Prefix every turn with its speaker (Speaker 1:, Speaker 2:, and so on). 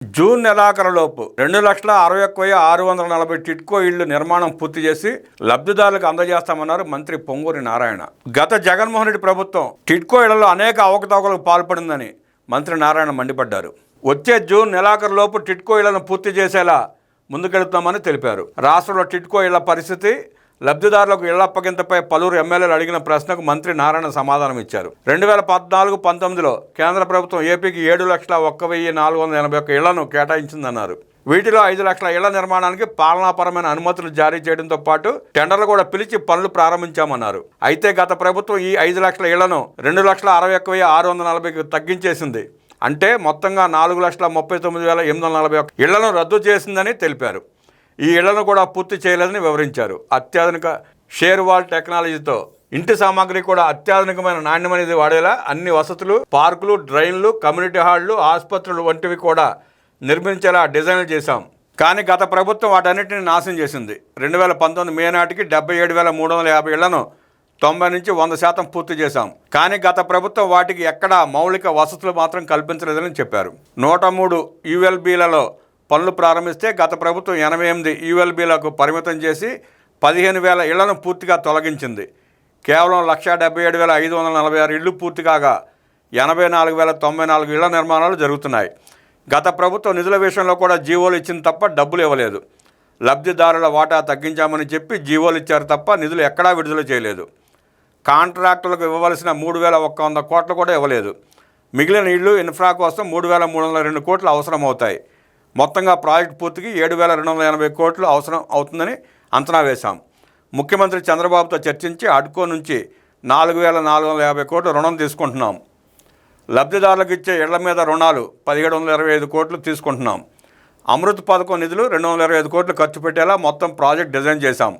Speaker 1: June నెలాఖరులోపు 2,61,640 TIDCO ఇళ్లు నిర్మాణం పూర్తి చేసి లబ్ధిదారులకు అందజేస్తామన్నారు మంత్రి పొంగూరి నారాయణ. గత జగన్మోహన్ రెడ్డి ప్రభుత్వం టిడ్కో ఇళ్లలో అనేక అవకతవకలకు పాల్పడిందని మంత్రి నారాయణ మండిపడ్డారు. వచ్చే జూన్ నెలాఖరులోపు టిడ్కో ఇళ్లను పూర్తి చేసేలా ముందుకెళ్తామని తెలిపారు. రాష్ట్రంలో టిడ్కో ఇళ్ల పరిస్థితి, లబ్ధిదారులకు ఇళ్ల అప్పగింతపై పలువురు ఎమ్మెల్యేలు అడిగిన ప్రశ్నకు మంత్రి నారాయణ సమాధానం ఇచ్చారు. 2014-19లో కేంద్ర ప్రభుత్వం ఏపీకి 7,01,481 ఇళ్లను కేటాయించిందన్నారు. వీటిలో 5 లక్షల ఇళ్ల నిర్మాణానికి పాలనాపరమైన అనుమతులు జారీ చేయడంతో పాటు టెండర్లు కూడా పిలిచి పనులు ప్రారంభించామన్నారు. అయితే గత ప్రభుత్వం ఈ 5 లక్షల ఇళ్లను 2,61,640కి తగ్గించేసింది. అంటే మొత్తంగా 4,39,841 ఇళ్లను రద్దు చేసిందని తెలిపారు. ఈ ఇళ్లను కూడా పూర్తి చేయలేదని వివరించారు. అత్యాధునిక షేర్ వాల్ టెక్నాలజీతో ఇంటి సామాగ్రి కూడా అత్యాధునికమైన నాణ్యమైనది వాడేలా అన్ని వసతులు, పార్కులు, డ్రైన్లు, కమ్యూనిటీ హాళ్లు, ఆసుపత్రులు వంటివి కూడా నిర్మించేలా డిజైన్లు చేశాం. కానీ గత ప్రభుత్వం వాటన్నిటిని నాశనం చేసింది. 2019 మే నాటికి 77,350 ఇళ్లను 90-100% పూర్తి చేశాం. కానీ గత ప్రభుత్వం వాటికి ఎక్కడా మౌలిక వసతులు మాత్రం కల్పించలేదని చెప్పారు. 103 యూఎల్బీలలో పనులు ప్రారంభిస్తే గత ప్రభుత్వం 88 యూఎల్బీలకు పరిమితం చేసి 15,000 ఇళ్లను పూర్తిగా తొలగించింది. కేవలం 177,546 ఇళ్లు పూర్తి కాగా 84,094 ఇళ్ల నిర్మాణాలు జరుగుతున్నాయి. గత ప్రభుత్వం నిధుల విషయంలో కూడా జీవోలు ఇచ్చింది తప్ప డబ్బులు ఇవ్వలేదు. లబ్ధిదారుల వాటా తగ్గించామని చెప్పి జీవోలు ఇచ్చారు తప్ప నిధులు ఎక్కడా విడుదల చేయలేదు. కాంట్రాక్టులకు ఇవ్వవలసిన 3,100 కోట్లు కూడా ఇవ్వలేదు. మిగిలిన ఇళ్లు ఇన్ఫ్రా కోసం 3,302 కోట్లు అవసరం అవుతాయి. మొత్తంగా ప్రాజెక్టు పూర్తికి 7,280 కోట్లు అవసరం అవుతుందని అంచనా వేశాం. ముఖ్యమంత్రి చంద్రబాబుతో చర్చించి అడ్కో నుంచి 4,450 కోట్లు రుణం తీసుకుంటున్నాం. లబ్ధిదారులకు ఇచ్చే ఇళ్ల మీద రుణాలు 1,725 కోట్లు తీసుకుంటున్నాం. అమృత్ పథకం నిధులు 225 కోట్లు ఖర్చు పెట్టేలా మొత్తం ప్రాజెక్ట్ డిజైన్ చేశాం.